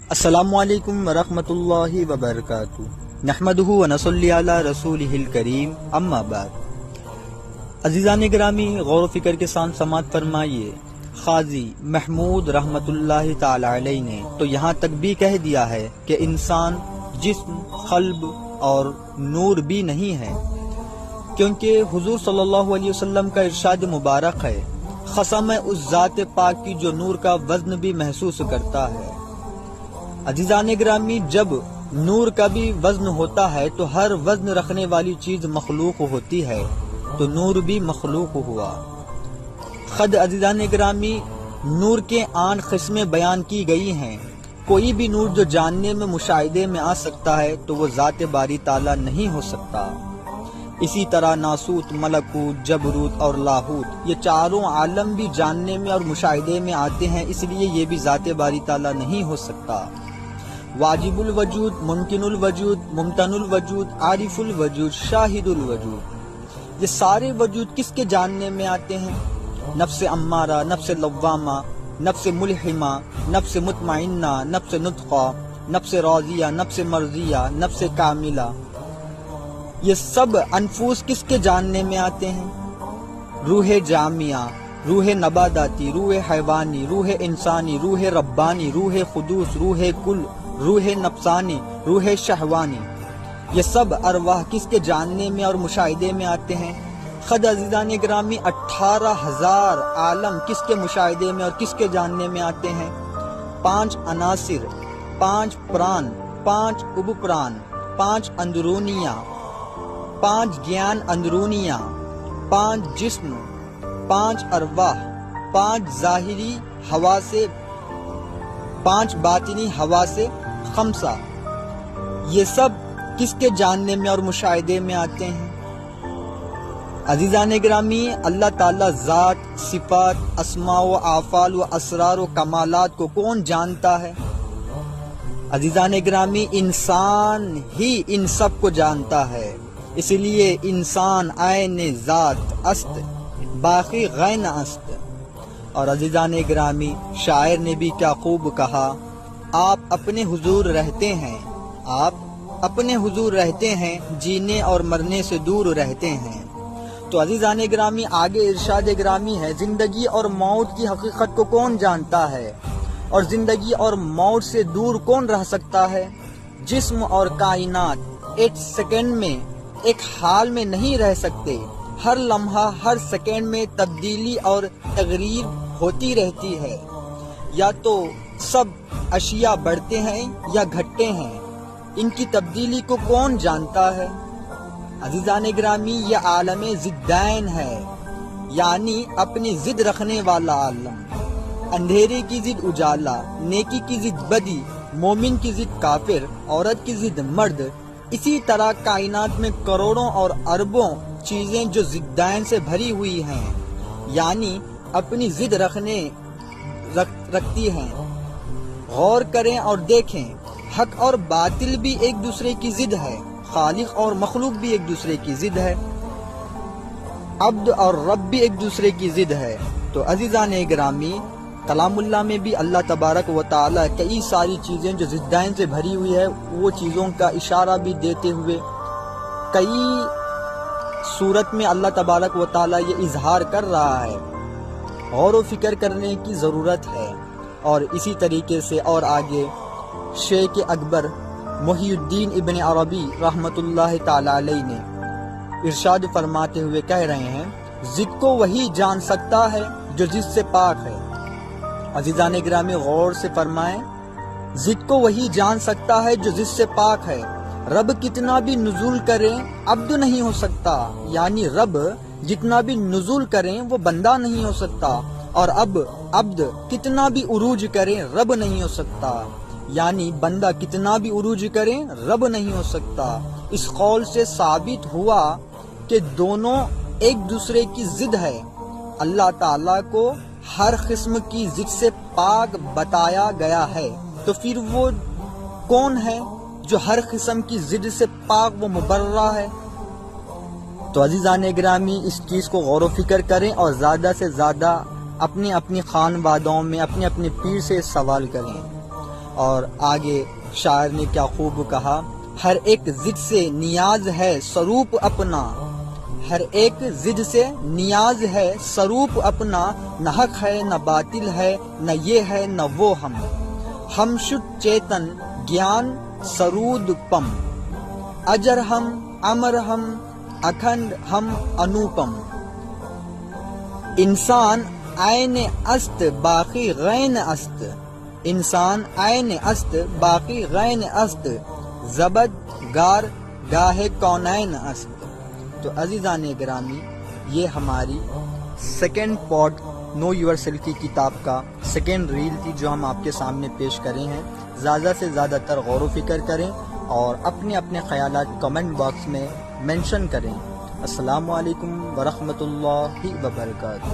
السلام علیکم ورحمۃ اللہ وبرکاتہ۔ نحمدہ ونصلی علی رسولہ الکریم، اما بعد۔ عزیزان گرامی، غور و فکر کے ساتھ سماعت فرمائیے۔ قاضی محمود رحمۃ اللہ تعالی علیہ نے تو یہاں تک بھی کہہ دیا ہے کہ انسان جسم، قلب اور نور بھی نہیں ہے، کیونکہ حضور صلی اللہ علیہ وسلم کا ارشاد مبارک ہے، قسم ہے اس ذات پاک کی جو نور کا وزن بھی محسوس کرتا ہے۔ عزیزان گرامی، جب نور کا بھی وزن ہوتا ہے تو ہر وزن رکھنے والی چیز مخلوق ہوتی ہے، تو نور بھی مخلوق ہوا۔ خود عزیزان گرامی، نور کے 8 قسمیں بیان کی گئی ہیں۔ کوئی بھی نور جو جاننے میں، مشاہدے میں آ سکتا ہے تو وہ ذات باری تعالیٰ نہیں ہو سکتا۔ اسی طرح ناسوت، ملکوت، جبروت اور لاہوت، یہ چاروں عالم بھی جاننے میں اور مشاہدے میں آتے ہیں، اس لیے یہ بھی ذات باری تعالیٰ نہیں ہو سکتا۔ واجب الوجود، ممکن الوجود، ممتن الوجود، عارف الوجود، شاہد الوجود، یہ سارے وجود کس کے جاننے میں آتے ہیں؟ نفس امارہ، نفس لوامہ، نفس ملحمہ، نفس مطمئنہ، نفس نطقہ، نفس راضیہ، نفس مرضیہ، نفس کاملہ، یہ سب انفوس کس کے جاننے میں آتے ہیں؟ روح جامعہ، روح نباتاتی، روح حیوانی، روح انسانی، روح ربانی، روح قدوس، روح کل، روح نفسانی، روح شہوانی، یہ سب ارواح کس کے جاننے میں اور مشاہدے میں آتے ہیں؟ خود عزیزان گرامی، 18,000 عالم کس کے مشاہدے میں اور کس کے جاننے میں آتے ہیں؟ 5 عناصر، 5 پران، 5 اپپران، 5 اندرونیاں، 5 گیان اندرونیاں، 5 جسم، 5 ارواح، 5 ظاہری حواس، 5 باطنی حواس خمسہ، یہ سب کس کے جاننے میں اور مشاہدے میں آتے ہیں؟ عزیزان گرامی، اللہ تعالیٰ ذات، صفات، اسماء و افعال و اسرار و کمالات کو کون جانتا ہے؟ عزیزان گرامی، انسان ہی ان سب کو جانتا ہے، اس لیے انسان عین ذات است، باقی غین است۔ اور عزیزان گرامی، شاعر نے بھی کیا خوب کہا، آپ اپنے حضور رہتے ہیں، آپ اپنے حضور رہتے ہیں، جینے اور مرنے سے دور رہتے ہیں۔ تو عزیزان گرامی، آگے ارشاد گرامی ہے، زندگی اور موت کی حقیقت کو کون جانتا ہے اور زندگی اور موت سے دور کون رہ سکتا ہے؟ جسم اور کائنات ایک سیکنڈ میں ایک حال میں نہیں رہ سکتے، ہر لمحہ، ہر سیکنڈ میں تبدیلی اور تغییر ہوتی رہتی ہے، یا تو سب اشیاء بڑھتے ہیں یا گھٹتے ہیں، ان کی تبدیلی کو کون جانتا ہے؟ عزیزان گرامی، یہ عالم ضدین ہے، یعنی اپنی ضد رکھنے والا عالم، اندھیرے کی ضد اجالا، نیکی کی ضد بدی، مومن کی ضد کافر، عورت کی ضد مرد۔ اسی طرح کائنات میں کروڑوں اور اربوں چیزیں جو ضدین سے بھری ہوئی ہیں، یعنی اپنی ضد رکھتی ہیں۔ غور کریں اور دیکھیں، حق اور باطل بھی ایک دوسرے کی ضد ہے، خالق اور مخلوق بھی ایک دوسرے کی ضد ہے، عبد اور رب بھی ایک دوسرے کی ضد ہے۔ تو عزیزان گرامی، کلام اللہ میں بھی اللہ تبارک و تعالی کئی ساری چیزیں جو ضدین سے بھری ہوئی ہے، وہ چیزوں کا اشارہ بھی دیتے ہوئے کئی صورت میں اللہ تبارک و تعالی یہ اظہار کر رہا ہے۔ غور و فکر کرنے کی ضرورت ہے۔ اور اسی طریقے سے اور آگے شیخ اکبر محی الدین ابن عربی رحمۃ اللہ تعالی علیہ نے ارشاد فرماتے ہوئے کہہ رہے ہیں، ضد کو وہی جان سکتا ہے جو ضد سے پاک ہے۔ عزیزان گرامی، غور سے فرمائیں، ضد کو وہی جان سکتا ہے جو ضد سے پاک ہے۔ رب کتنا بھی نزول کریں عبد نہیں ہو سکتا، یعنی رب جتنا بھی نزول کریں وہ بندہ نہیں ہو سکتا، اور اب عبد کتنا بھی عروج کریں رب نہیں ہو سکتا، یعنی بندہ کتنا بھی عروج کریں رب نہیں ہو سکتا۔ اس قول سے ثابت ہوا کہ دونوں ایک دوسرے کی ضد ہے۔ اللہ تعالیٰ کو ہر قسم کی ضد سے پاک بتایا گیا ہے، تو پھر وہ کون ہے جو ہر قسم کی ضد سے پاک و مبرہ ہے؟ تو عزیزان گرامی، اس چیز کو غور و فکر کریں اور زیادہ سے زیادہ اپنی خانوادوں میں اپنے پیر سے سوال کریں، اور آگے شاعر نے کیا خوب کہا، ہر ایک ضد سے نیاز ہے سروپ اپنا، ہر ایک ضد سے نیاز ہے سروپ اپنا، نہ حق ہے نہ باطل ہے نہ یہ ہے نہ وہ ہم شد چیتن گیان سرود پم، اجر ہم امر ہم اکھنڈ ہم انوپم، انسان عین است باقی غین است، انسان عین است باقی غین است، زبد گار گاہ کونین است۔ تو عزیزان گرامی، یہ ہماری second part know yourself کی کتاب کا سیکنڈ ریل تھی جو ہم آپ کے سامنے پیش کرے ہیں۔ زیادہ سے زیادہ تر غور و فکر کریں اور اپنے اپنے خیالات کمنٹ باکس میں مینشن کریں۔ السلام علیکم ورحمۃ اللہ وبرکاتہ۔